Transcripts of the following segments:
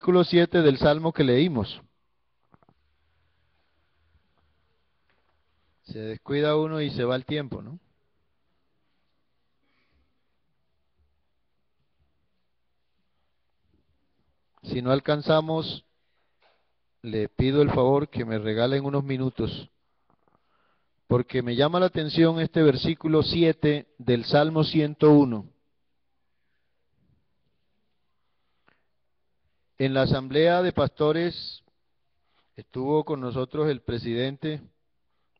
versículo 7 del Salmo que leímos. Se descuida uno y se va el tiempo, ¿no? Si no alcanzamos, le pido el favor que me regalen unos minutos, porque me llama la atención este versículo 7 del Salmo 101. En la asamblea de pastores estuvo con nosotros el presidente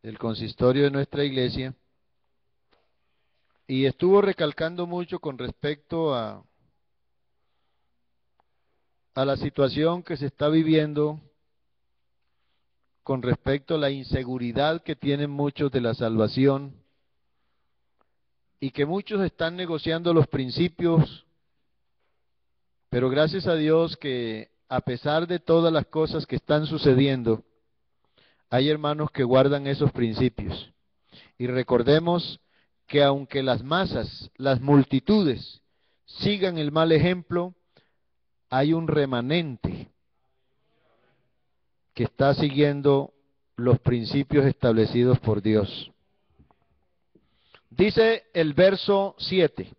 del consistorio de nuestra iglesia y estuvo recalcando mucho con respecto a la situación que se está viviendo con respecto a la inseguridad que tienen muchos de la salvación y que muchos están negociando los principios, pero gracias a Dios que a pesar de todas las cosas que están sucediendo, hay hermanos que guardan esos principios. Y recordemos que aunque las masas, las multitudes, sigan el mal ejemplo, hay un remanente que está siguiendo los principios establecidos por Dios. Dice el verso 7,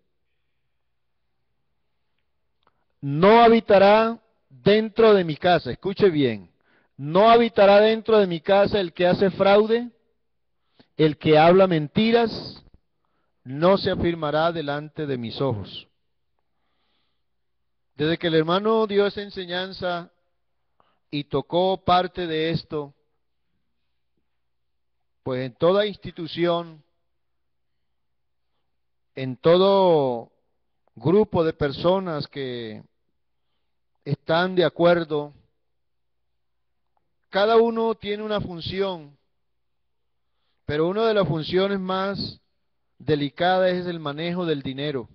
no habitará dentro de mi casa, escuche bien, no habitará dentro de mi casa el que hace fraude, el que habla mentiras, no se afirmará delante de mis ojos. Desde que el hermano dio esa enseñanza y tocó parte de esto, pues en toda institución, en todo grupo de personas que están de acuerdo, cada uno tiene una función, pero una de las funciones más delicadas es el manejo del dinero,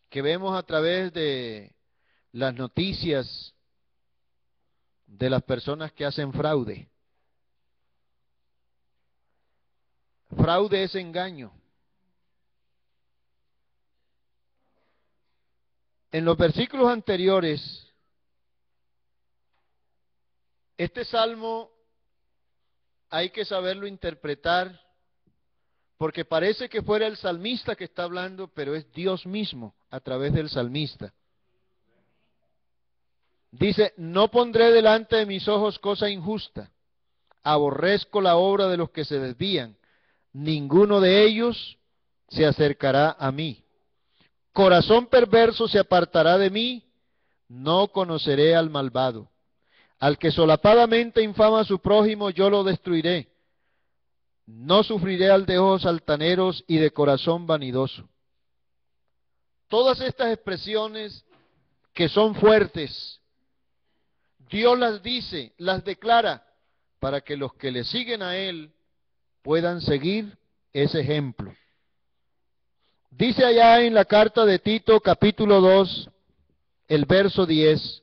que vemos a través de las noticias de las personas que hacen fraude. Fraude es engaño. En los versículos anteriores, este salmo hay que saberlo interpretar, porque parece que fuera el salmista que está hablando, pero es Dios mismo a través del salmista. Dice, no pondré delante de mis ojos cosa injusta, aborrezco la obra de los que se desvían, ninguno de ellos se acercará a mí. Corazón perverso se apartará de mí, no conoceré al malvado. Al que solapadamente infama a su prójimo, yo lo destruiré. No sufriré al de ojos altaneros y de corazón vanidoso. Todas estas expresiones que son fuertes, Dios las dice, las declara, para que los que le siguen a Él puedan seguir ese ejemplo. Dice allá en la carta de Tito, capítulo 2, el verso 10,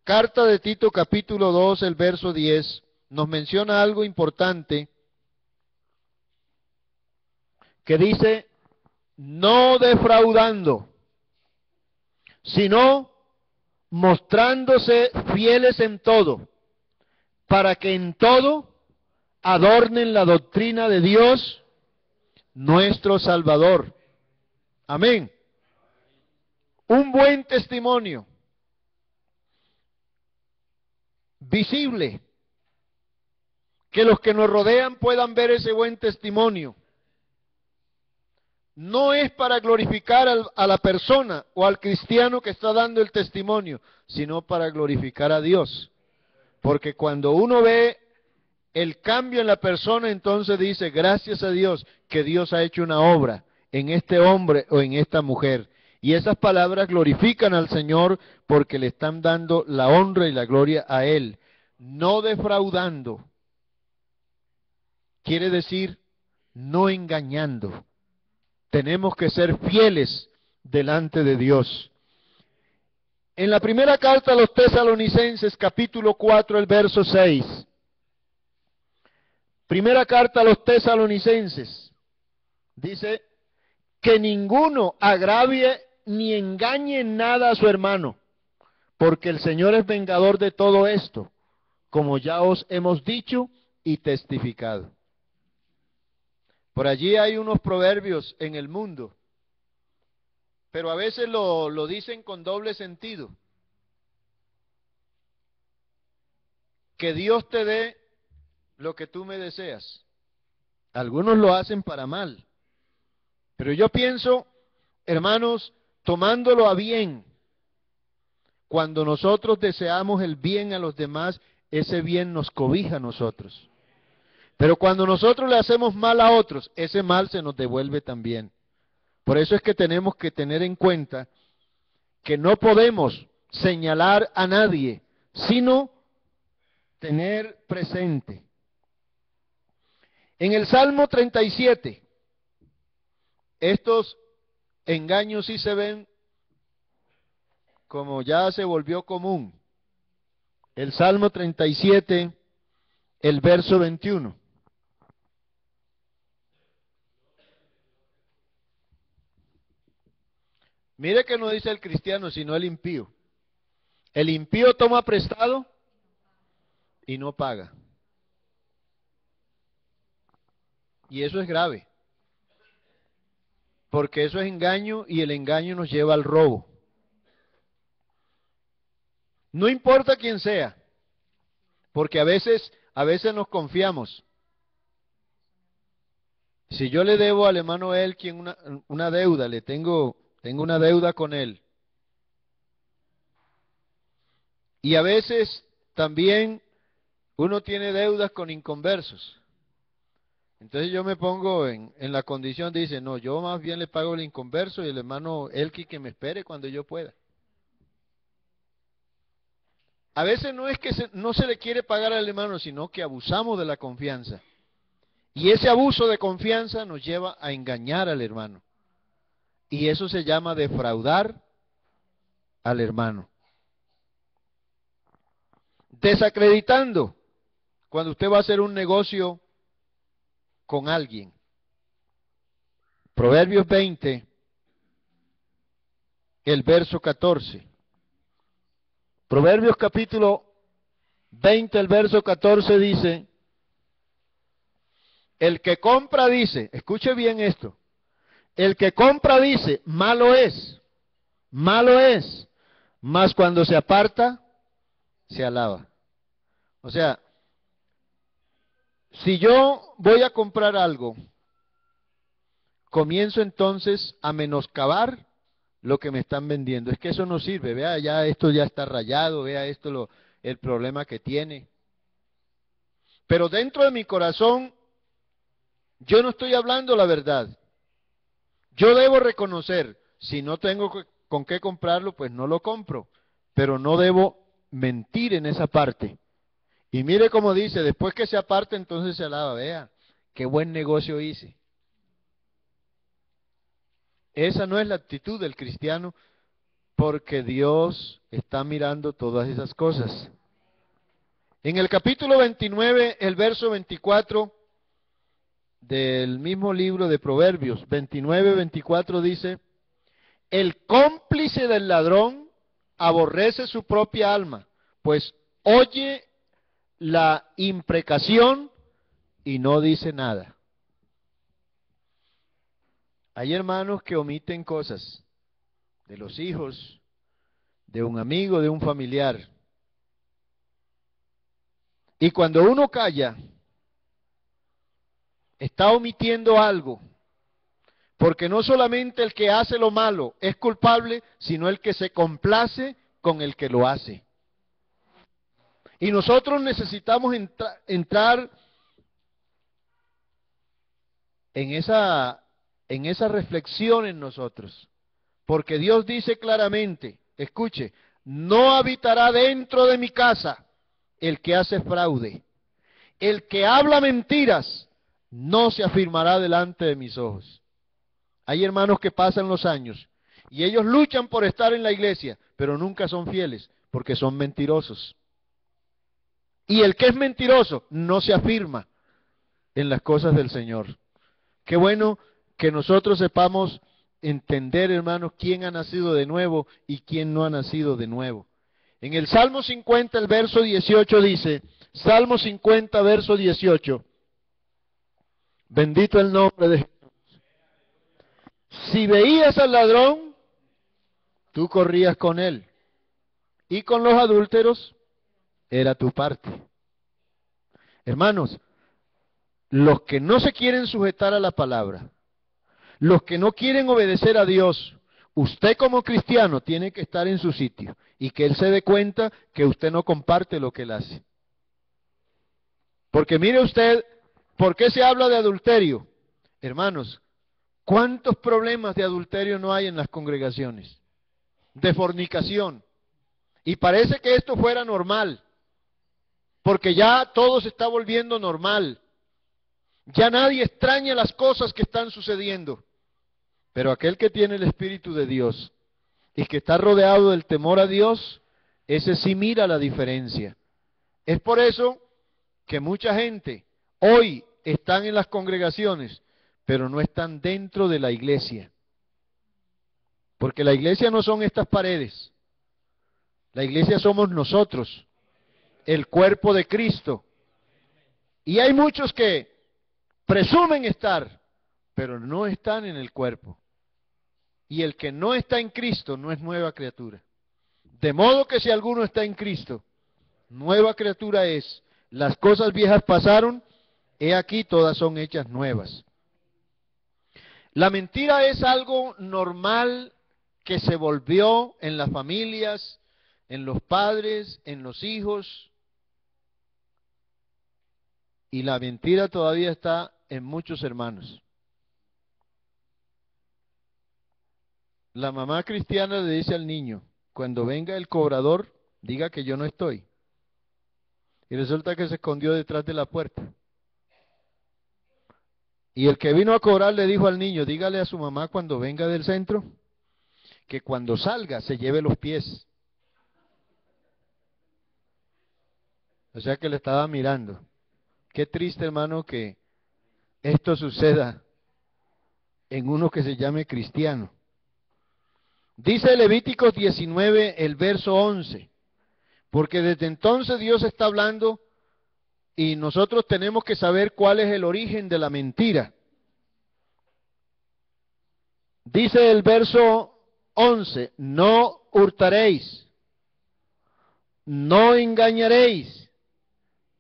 carta de Tito, capítulo 2, el verso 10, nos menciona algo importante, que dice, no defraudando, sino mostrándose fieles en todo, para que en todo adornen la doctrina de Dios, nuestro Salvador. Amén. Un buen testimonio, visible, que los que nos rodean puedan ver ese buen testimonio. No es para glorificar a la persona o al cristiano que está dando el testimonio, sino para glorificar a Dios. Porque cuando uno ve el cambio en la persona, entonces dice, gracias a Dios, que Dios ha hecho una obra en este hombre o en esta mujer. Y esas palabras glorifican al Señor porque le están dando la honra y la gloria a Él. No defraudando. Quiere decir, no engañando. Tenemos que ser fieles delante de Dios. En la primera carta a los Tesalonicenses, capítulo 4, el verso 6. Primera carta a los Tesalonicenses. Dice, que ninguno agravie ni engañe en nada a su hermano, porque el Señor es vengador de todo esto, como ya os hemos dicho y testificado. Por allí hay unos proverbios en el mundo, pero a veces lo dicen con doble sentido. Que Dios te dé lo que tú me deseas. Algunos lo hacen para mal, pero yo pienso, hermanos, tomándolo a bien, cuando nosotros deseamos el bien a los demás, ese bien nos cobija a nosotros. Pero cuando nosotros le hacemos mal a otros, ese mal se nos devuelve también. Por eso es que tenemos que tener en cuenta que no podemos señalar a nadie, sino tener presente. En el Salmo 37, estos engaños sí se ven como ya se volvió común. El Salmo 37, el verso 21. Mire que no dice el cristiano, sino el impío. El impío toma prestado y no paga. Y eso es grave, porque eso es engaño y el engaño nos lleva al robo. No importa quién sea, porque a veces nos confiamos. Si yo le debo al hermano Elkin una deuda, tengo una deuda con él. Y a veces también uno tiene deudas con inconversos. Entonces yo me pongo en la condición, dice, no, yo más bien le pago el inconverso y el hermano Elkin que me espere cuando yo pueda. A veces no es que no se le quiere pagar al hermano, sino que abusamos de la confianza. Y ese abuso de confianza nos lleva a engañar al hermano. Y eso se llama defraudar al hermano. Desacreditando, cuando usted va a hacer un negocio con alguien. Proverbios 20, el verso 14. Proverbios capítulo 20, el verso 14 dice, el que compra dice, escuche bien esto, el que compra dice, malo es, mas cuando se aparta, se alaba. O sea, si yo voy a comprar algo, comienzo entonces a menoscabar lo que me están vendiendo. Es que eso no sirve, vea, ya esto ya está rayado, vea esto el problema que tiene. Pero dentro de mi corazón, yo no estoy hablando la verdad. Yo debo reconocer, si no tengo con qué comprarlo, pues no lo compro. Pero no debo mentir en esa parte. Y mire cómo dice, después que se aparte, entonces se alaba. Vea, qué buen negocio hice. Esa no es la actitud del cristiano, porque Dios está mirando todas esas cosas. En el capítulo 29, el verso 24 del mismo libro de Proverbios, 29-24 dice, el cómplice del ladrón aborrece su propia alma, pues oye la imprecación y no dice nada. Hay hermanos que omiten cosas de los hijos, de un amigo, de un familiar. Y cuando uno calla, está omitiendo algo, porque no solamente el que hace lo malo es culpable, sino el que se complace con el que lo hace. Y nosotros necesitamos entrar en esa reflexión en nosotros, porque Dios dice claramente, escuche, no habitará dentro de mi casa el que hace fraude, el que habla mentiras no se afirmará delante de mis ojos. Hay hermanos que pasan los años y ellos luchan por estar en la iglesia, pero nunca son fieles porque son mentirosos. Y el que es mentiroso no se afirma en las cosas del Señor. Qué bueno que nosotros sepamos entender, hermanos, quién ha nacido de nuevo y quién no ha nacido de nuevo. En el Salmo 50, el verso 18 dice, Salmo 50, verso 18, bendito el nombre de Jesús. Si veías al ladrón, tú corrías con él, y con los adúlteros era tu parte. Hermanos, los que no se quieren sujetar a la palabra, los que no quieren obedecer a Dios, usted como cristiano tiene que estar en su sitio y que Él se dé cuenta que usted no comparte lo que Él hace. Porque mire usted, ¿por qué se habla de adulterio? Hermanos, ¿cuántos problemas de adulterio no hay en las congregaciones? De fornicación. Y parece que esto fuera normal, porque ya todo se está volviendo normal. Ya nadie extraña las cosas que están sucediendo. Pero aquel que tiene el Espíritu de Dios y que está rodeado del temor a Dios, ese sí mira la diferencia. Es por eso que mucha gente hoy están en las congregaciones, pero no están dentro de la iglesia. Porque la iglesia no son estas paredes. La iglesia somos nosotros, el cuerpo de Cristo. Y hay muchos que presumen estar, pero no están en el cuerpo. Y el que no está en Cristo no es nueva criatura. De modo que si alguno está en Cristo, nueva criatura es. Las cosas viejas pasaron, he aquí todas son hechas nuevas. La mentira es algo normal que se volvió en las familias, en los padres, en los hijos. Y la mentira todavía está en muchos hermanos. La mamá cristiana le dice al niño, cuando venga el cobrador, diga que yo no estoy. Y resulta que se escondió detrás de la puerta. Y el que vino a cobrar le dijo al niño, dígale a su mamá cuando venga del centro, que cuando salga se lleve los pies. O sea que le estaba mirando. Qué triste, hermano, que esto suceda en uno que se llame cristiano. Dice Levíticos 19, el verso 11, porque desde entonces Dios está hablando y nosotros tenemos que saber cuál es el origen de la mentira. Dice el verso 11, no hurtaréis, no engañaréis,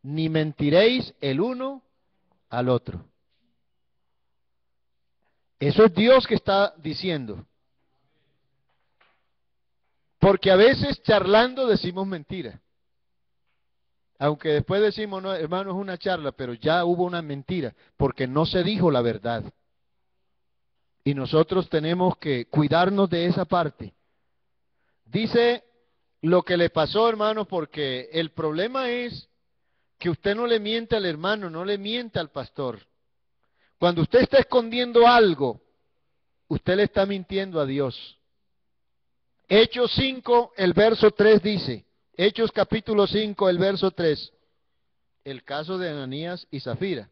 ni mentiréis el uno al otro. Eso es Dios que está diciendo. Porque a veces charlando decimos mentira. Aunque después decimos, no, hermano, es una charla, pero ya hubo una mentira, porque no se dijo la verdad. Y nosotros tenemos que cuidarnos de esa parte. Dice lo que le pasó, hermano, porque el problema es que usted no le miente al hermano, no le miente al pastor. Cuando usted está escondiendo algo, usted le está mintiendo a Dios. Hechos 5, el verso 3 dice, Hechos capítulo 5, el verso 3, el caso de Ananías y Zafira.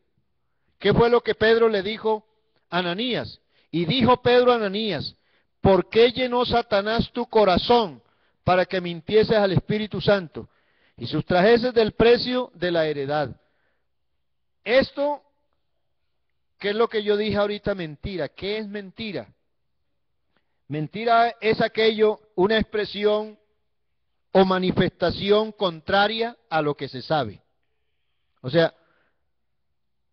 ¿Qué fue lo que Pedro le dijo a Ananías? Y dijo Pedro a Ananías, ¿por qué llenó Satanás tu corazón para que mintieses al Espíritu Santo y sustrajeses del precio de la heredad? Esto, ¿qué es lo que yo dije ahorita? Mentira. ¿Qué es mentira? Mentira es aquello, una expresión o manifestación contraria a lo que se sabe. O sea,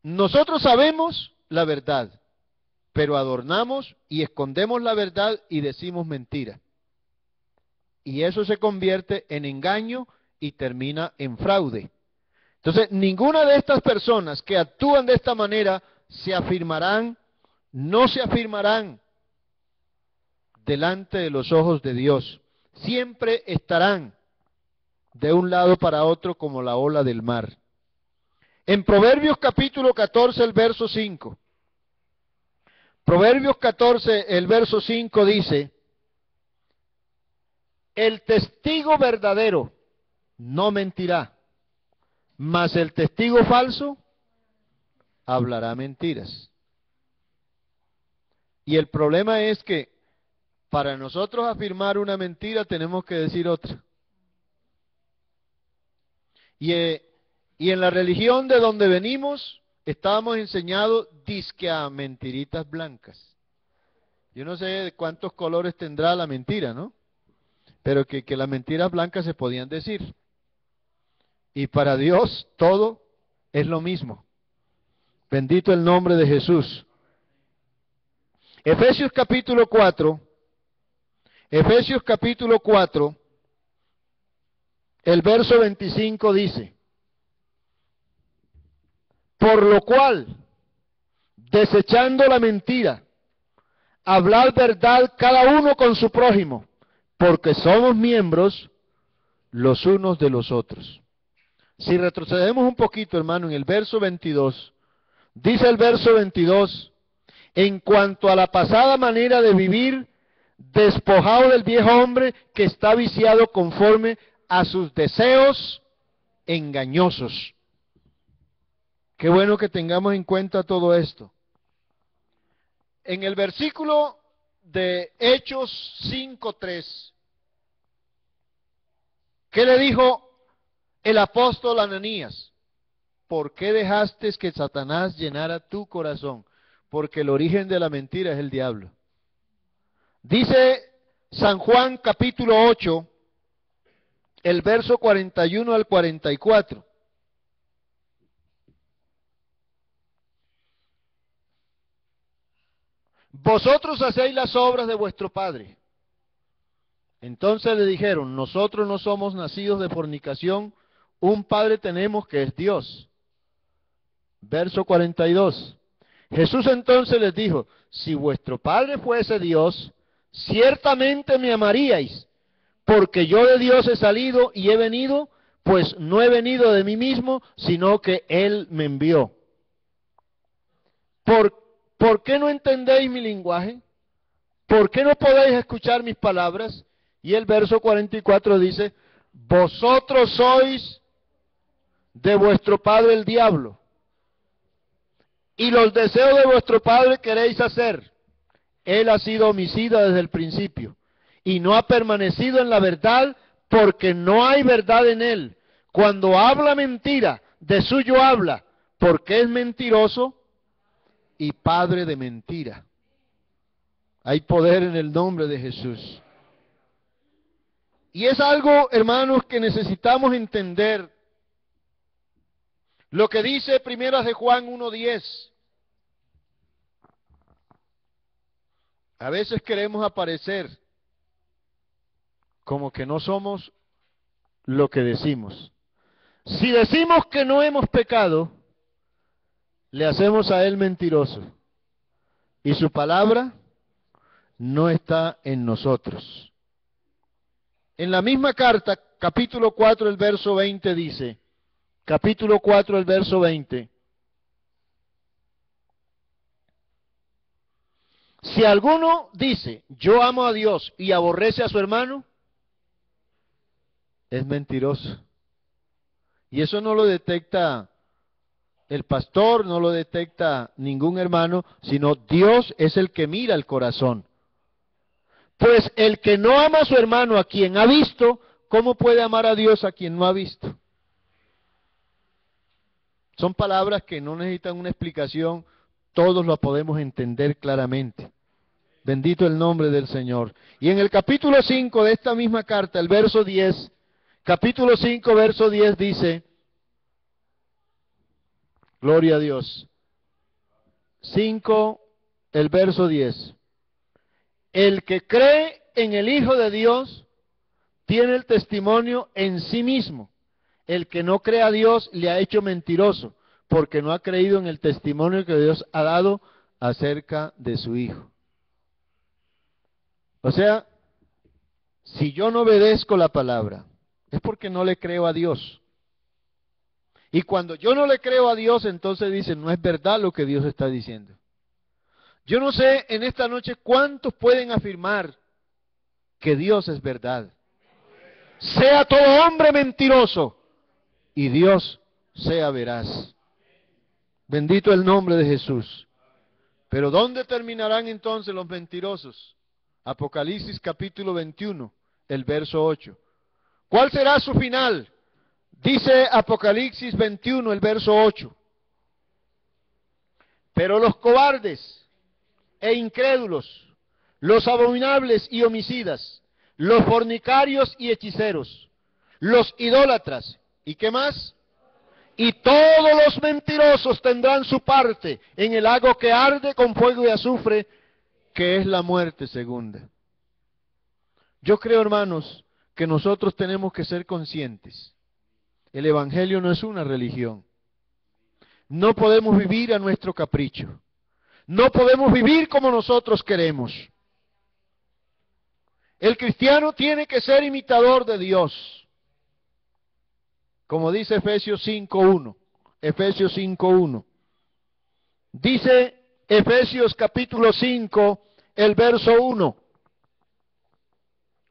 nosotros sabemos la verdad, pero adornamos y escondemos la verdad y decimos mentira. Y eso se convierte en engaño y termina en fraude. Entonces, ninguna de estas personas que actúan de esta manera se afirmarán, no se afirmarán delante de los ojos de Dios. Siempre estarán de un lado para otro como la ola del mar. En Proverbios capítulo 14, el verso 5. Proverbios 14, el verso 5 dice, el testigo verdadero no mentirá, mas el testigo falso hablará mentiras. Y el problema es que para nosotros afirmar una mentira tenemos que decir otra. Y, y en la religión de donde venimos, estábamos enseñados dizque a mentiritas blancas. Yo no sé de cuántos colores tendrá la mentira, ¿no? Pero que las mentiras blancas se podían decir. Y para Dios todo es lo mismo. Bendito el nombre de Jesús. Efesios capítulo 4, el verso 25 dice: por lo cual, desechando la mentira, hablad verdad cada uno con su prójimo, porque somos miembros los unos de los otros. Si retrocedemos un poquito, hermano, en el verso 22, dice el verso 22, en cuanto a la pasada manera de vivir, despojado del viejo hombre que está viciado conforme a sus deseos engañosos. Qué bueno que tengamos en cuenta todo esto. En el versículo de Hechos 5:3, ¿qué le dijo el apóstol Ananías? ¿Por qué dejaste que Satanás llenara tu corazón? Porque el origen de la mentira es el diablo. Dice San Juan capítulo 8, el verso 41 al 44. Vosotros hacéis las obras de vuestro padre. Entonces le dijeron: nosotros no somos nacidos de fornicación, un padre tenemos que es Dios. Verso 42. Jesús entonces les dijo: si vuestro padre fuese Dios, ciertamente me amaríais, porque yo de Dios he salido y he venido, pues no he venido de mí mismo, sino que Él me envió. ¿Por qué no entendéis mi lenguaje? ¿Por qué no podéis escuchar mis palabras? Y el verso 44 dice: vosotros sois de vuestro padre el diablo, y los deseos de vuestro padre queréis hacer. Él ha sido homicida desde el principio, y no ha permanecido en la verdad, porque no hay verdad en él. Cuando habla mentira, de suyo habla, porque es mentiroso y padre de mentira. Hay poder en el nombre de Jesús. Y es algo, hermanos, que necesitamos entender. Lo que dice Primeras de Juan 1:10. A veces queremos aparecer como que no somos lo que decimos. Si decimos que no hemos pecado, le hacemos a Él mentiroso, y su palabra no está en nosotros. En la misma carta, capítulo 4, el verso 20 dice, capítulo 4, el verso 20, si alguno dice, yo amo a Dios y aborrece a su hermano, es mentiroso. Y eso no lo detecta el pastor, no lo detecta ningún hermano, sino Dios es el que mira el corazón. Pues el que no ama a su hermano a quien ha visto, ¿cómo puede amar a Dios a quien no ha visto? Son palabras que no necesitan una explicación, todos lo podemos entender claramente. Bendito el nombre del Señor. Y en el capítulo 5 de esta misma carta, el verso 10, capítulo 5, verso 10 dice, gloria a Dios. 5, el verso 10. El que cree en el Hijo de Dios tiene el testimonio en sí mismo. El que no cree a Dios le ha hecho mentiroso, porque no ha creído en el testimonio que Dios ha dado acerca de su Hijo. O sea, si yo no obedezco la palabra, es porque no le creo a Dios. Y cuando yo no le creo a Dios, entonces dicen, no es verdad lo que Dios está diciendo. Yo no sé en esta noche cuántos pueden afirmar que Dios es verdad. Sea todo hombre mentiroso y Dios sea veraz. Bendito el nombre de Jesús. Pero ¿dónde terminarán entonces los mentirosos? Apocalipsis capítulo 21, el verso 8. ¿Cuál será su final? Dice Apocalipsis 21, el verso 8. Pero los cobardes e incrédulos, los abominables y homicidas, los fornicarios y hechiceros, los idólatras, ¿y qué más? Y todos los mentirosos tendrán su parte en el lago que arde con fuego y azufre, que es la muerte segunda. Yo creo, hermanos, que nosotros tenemos que ser conscientes. El Evangelio no es una religión. No podemos vivir a nuestro capricho. No podemos vivir como nosotros queremos. El cristiano tiene que ser imitador de Dios. Como dice Efesios 5.1. Efesios 5.1. Dice Efesios capítulo 5, el verso 1.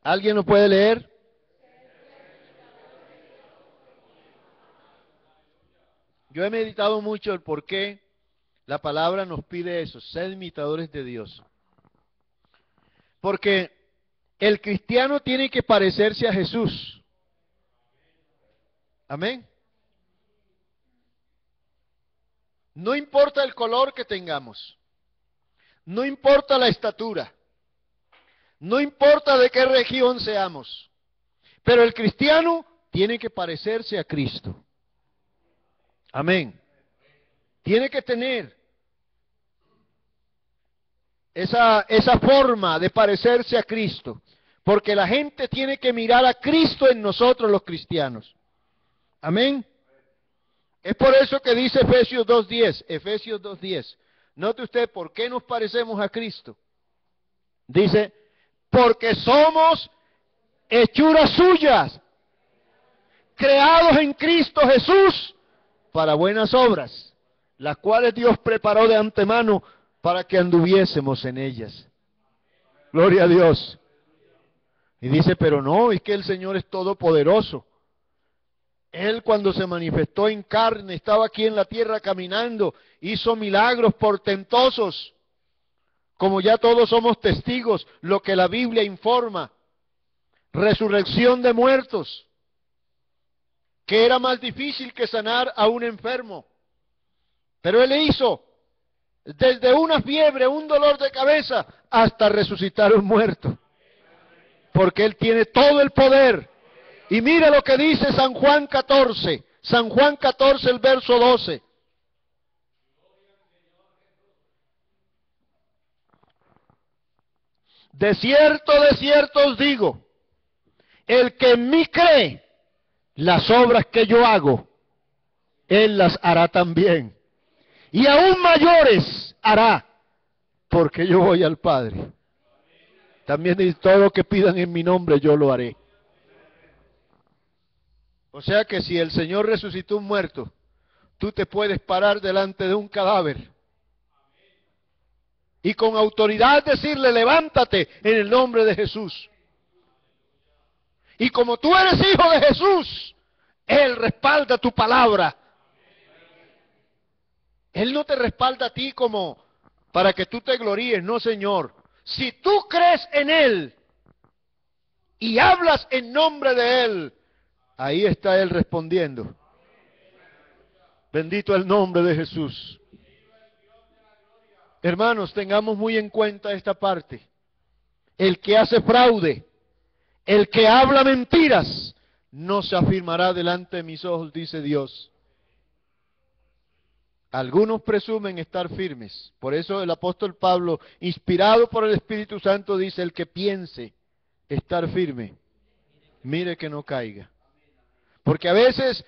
¿Alguien lo puede leer? Yo he meditado mucho el por qué la palabra nos pide eso, ser imitadores de Dios. Porque el cristiano tiene que parecerse a Jesús. Amén. No importa el color que tengamos, no importa la estatura, no importa de qué región seamos, pero el cristiano tiene que parecerse a Cristo. Amén. Tiene que tener esa forma de parecerse a Cristo, porque la gente tiene que mirar a Cristo en nosotros los cristianos. Amén. Es por eso que dice Efesios 2.10, Efesios 2.10. Note usted por qué nos parecemos a Cristo. Dice, porque somos hechuras suyas, creados en Cristo Jesús para buenas obras, las cuales Dios preparó de antemano para que anduviésemos en ellas. Gloria a Dios. Y dice, pero no, es que el Señor es todopoderoso. Él cuando se manifestó en carne, estaba aquí en la tierra caminando, hizo milagros portentosos, como ya todos somos testigos, lo que la Biblia informa. Resurrección de muertos, que era más difícil que sanar a un enfermo. Pero Él hizo desde una fiebre, un dolor de cabeza, hasta resucitar a un muerto. Porque Él tiene todo el poder. Y mire lo que dice San Juan 14, San Juan 14, el verso 12. De cierto os digo, el que en mí cree, las obras que yo hago, Él las hará también. Y aún mayores hará, porque yo voy al Padre. También dice, todo lo que pidan en mi nombre, yo lo haré. O sea que si el Señor resucitó un muerto, tú te puedes parar delante de un cadáver y con autoridad decirle, levántate en el nombre de Jesús. Y como tú eres hijo de Jesús, Él respalda tu palabra. Él no te respalda a ti como para que tú te gloríes, no, Señor. Si tú crees en Él y hablas en nombre de Él, ahí está Él respondiendo. Bendito el nombre de Jesús. Hermanos, tengamos muy en cuenta esta parte. El que hace fraude, el que habla mentiras, no se afirmará delante de mis ojos, dice Dios. Algunos presumen estar firmes. Por eso el apóstol Pablo, inspirado por el Espíritu Santo, dice, el que piense estar firme, mire que no caiga. Porque a veces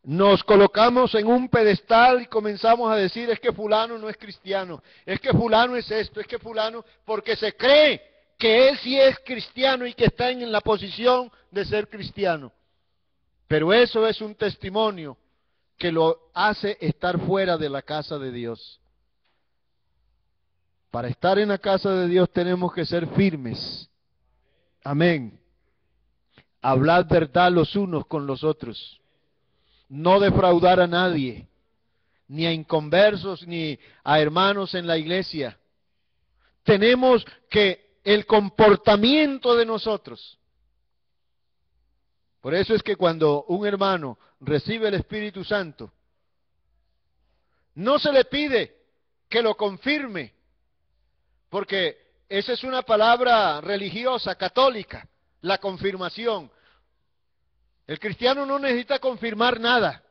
nos colocamos en un pedestal y comenzamos a decir, es que fulano no es cristiano, es que fulano es esto, es que fulano, porque se cree que él sí es cristiano y que está en la posición de ser cristiano. Pero eso es un testimonio que lo hace estar fuera de la casa de Dios. Para estar en la casa de Dios tenemos que ser firmes. Amén. Hablar verdad los unos con los otros. No defraudar a nadie, ni a inconversos, ni a hermanos en la iglesia. Tenemos que el comportamiento de nosotros. Por eso es que cuando un hermano recibe el Espíritu Santo, no se le pide que lo confirme, porque esa es una palabra religiosa, católica, la confirmación. El cristiano no necesita confirmar nada,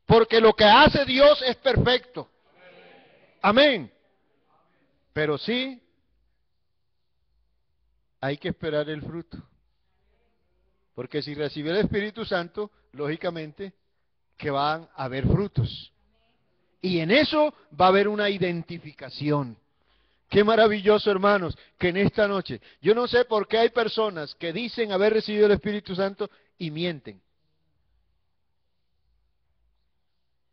porque lo que hace Dios es perfecto. Amén. Pero sí, hay que esperar el fruto. Porque si recibe el Espíritu Santo, lógicamente que van a haber frutos. Y en eso va a haber una identificación. Qué maravilloso, hermanos, que en esta noche, yo no sé por qué hay personas que dicen haber recibido el Espíritu Santo y mienten.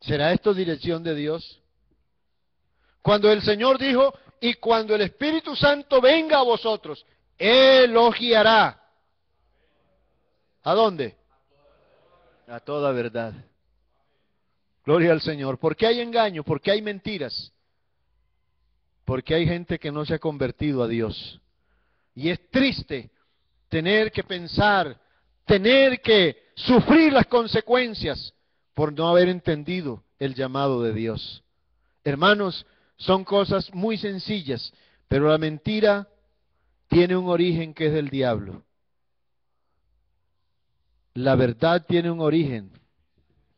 ¿Será esto dirección de Dios? Cuando el Señor dijo, y cuando el Espíritu Santo venga a vosotros, Él os guiará. ¿A dónde? A toda verdad. Gloria al Señor. ¿Por qué hay engaño? ¿Por qué hay mentiras? Porque hay gente que no se ha convertido a Dios. Y es triste tener que pensar, tener que sufrir las consecuencias por no haber entendido el llamado de Dios. Hermanos, son cosas muy sencillas, pero la mentira tiene un origen que es del diablo. La verdad tiene un origen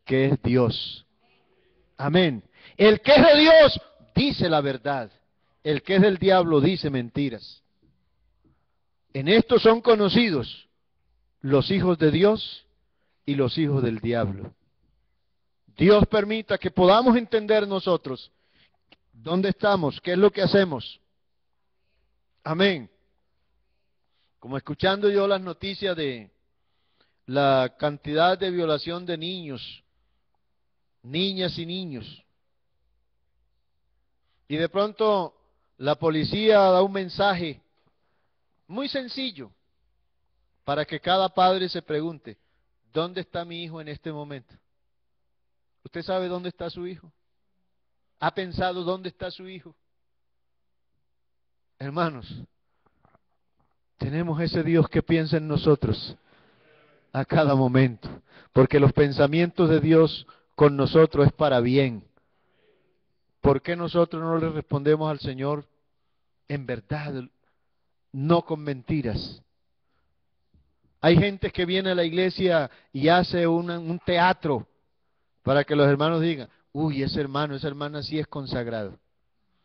que es Dios. Amén. El que es de Dios dice la verdad. El que es del diablo dice mentiras. En esto son conocidos los hijos de Dios y los hijos del diablo. Dios permita que podamos entender nosotros dónde estamos, qué es lo que hacemos. Amén. Como escuchando yo las noticias de la cantidad de violación de niños, niñas y niños. Y de pronto la policía da un mensaje muy sencillo para que cada padre se pregunte, ¿dónde está mi hijo en este momento? ¿Usted sabe dónde está su hijo? ¿Ha pensado dónde está su hijo? Hermanos, tenemos ese Dios que piensa en nosotros a cada momento, porque los pensamientos de Dios con nosotros es para bien. ¿Por qué nosotros no le respondemos al Señor en verdad, no con mentiras? Hay gente que viene a la iglesia y hace un teatro para que los hermanos digan, uy, ese hermano, esa hermana sí es consagrado.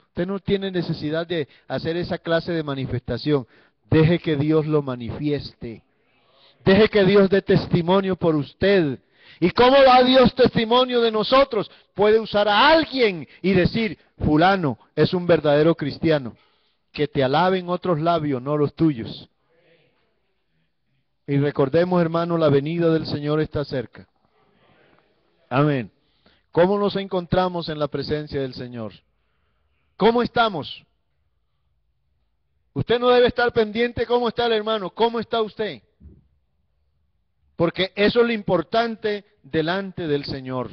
Usted no tiene necesidad de hacer esa clase de manifestación. Deje que Dios lo manifieste. Deje que Dios dé testimonio por usted. ¿Y cómo da Dios testimonio de nosotros? Puede usar a alguien y decir, fulano es un verdadero cristiano. Que te alaben otros labios, no los tuyos. Y recordemos, hermano, la venida del Señor está cerca. Amén. ¿Cómo nos encontramos en la presencia del Señor? ¿Cómo estamos? Usted no debe estar pendiente cómo está el hermano, ¿cómo está usted? Porque eso es lo importante delante del Señor.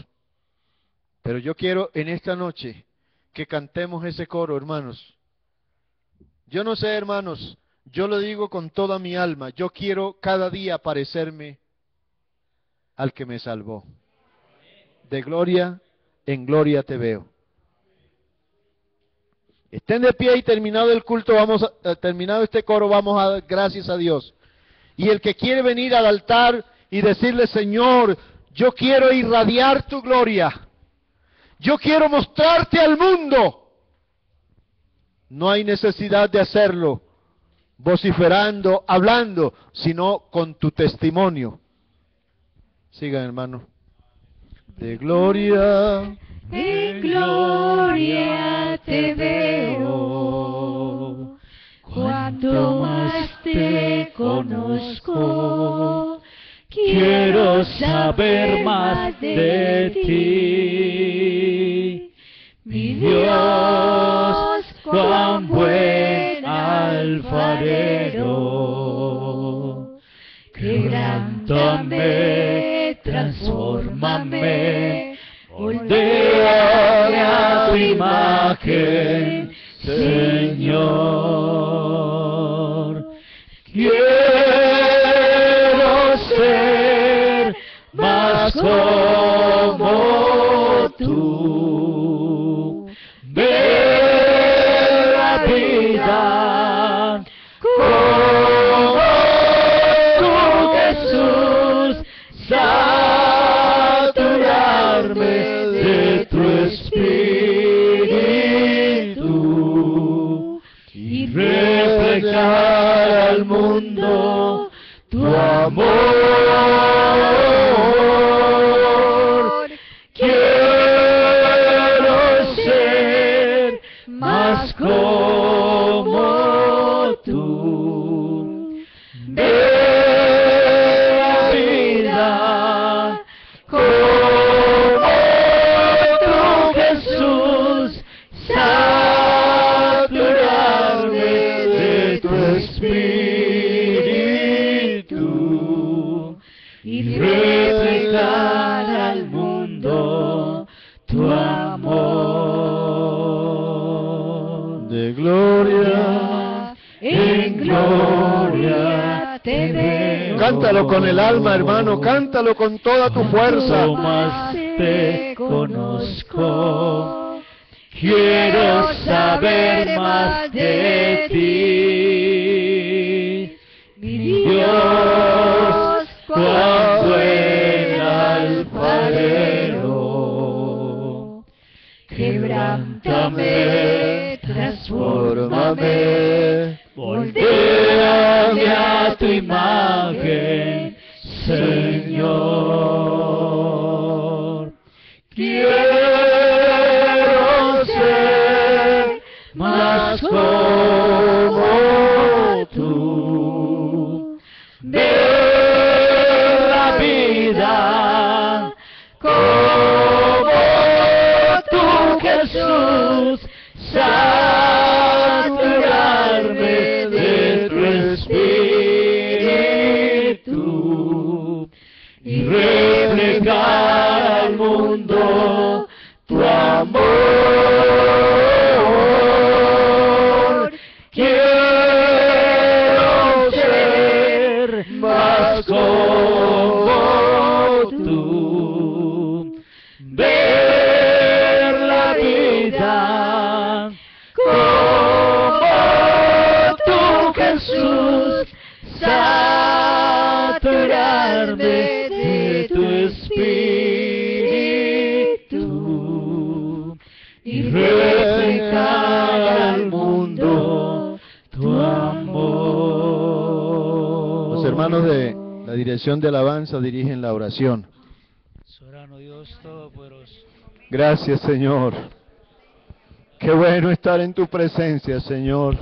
Pero yo quiero en esta noche que cantemos ese coro, hermanos. Yo no sé, hermanos, yo lo digo con toda mi alma, yo quiero cada día parecerme al que me salvó. De gloria en gloria te veo. Estén de pie y terminado el culto, terminado este coro, vamos a dar gracias a Dios. Y el que quiere venir al altar y decirle, Señor, yo quiero irradiar tu gloria. Yo quiero mostrarte al mundo. No hay necesidad de hacerlo vociferando, hablando, sino con tu testimonio. Sigan, hermano. De gloria en gloria te veo. Cuanto más te conozco, quiero saber más de ti. Mi Dios, cuán buen alfarero. Quebrántame, transfórmame, moldéame a tu imagen, Señor. Quiero ser más como tú. Ver la vida como tú, Jesús, saturarme de tu espíritu y reflejar al mundo tu amor. Quiero ser más como tú. Ver la vida como tú, Jesús, saturarme de tu espíritu y reflejar al mundo tu amor. De gloria en gloria te veo. Cántalo con el alma, hermano, cántalo con toda tu fuerza. Cuanto más te conozco, quiero saber más de ti. Mi Dios, cuán buen alfarero. Quebrántame, transfórmame, moldéame a tu imagen, Señor. Quiero ser más como tú. Ver la vida como tú, Jesús, saturarme de tu espíritu y reflejar al mundo tu amor. Quiero ser más como tú. Ver la vida como tú, Jesús, saturarme de tu espíritu y reflejar al mundo tu amor. Los hermanos de la dirección de alabanza dirigen la oración. Soberano Dios Todopoderoso. Gracias, Señor. Qué bueno estar en tu presencia, Señor.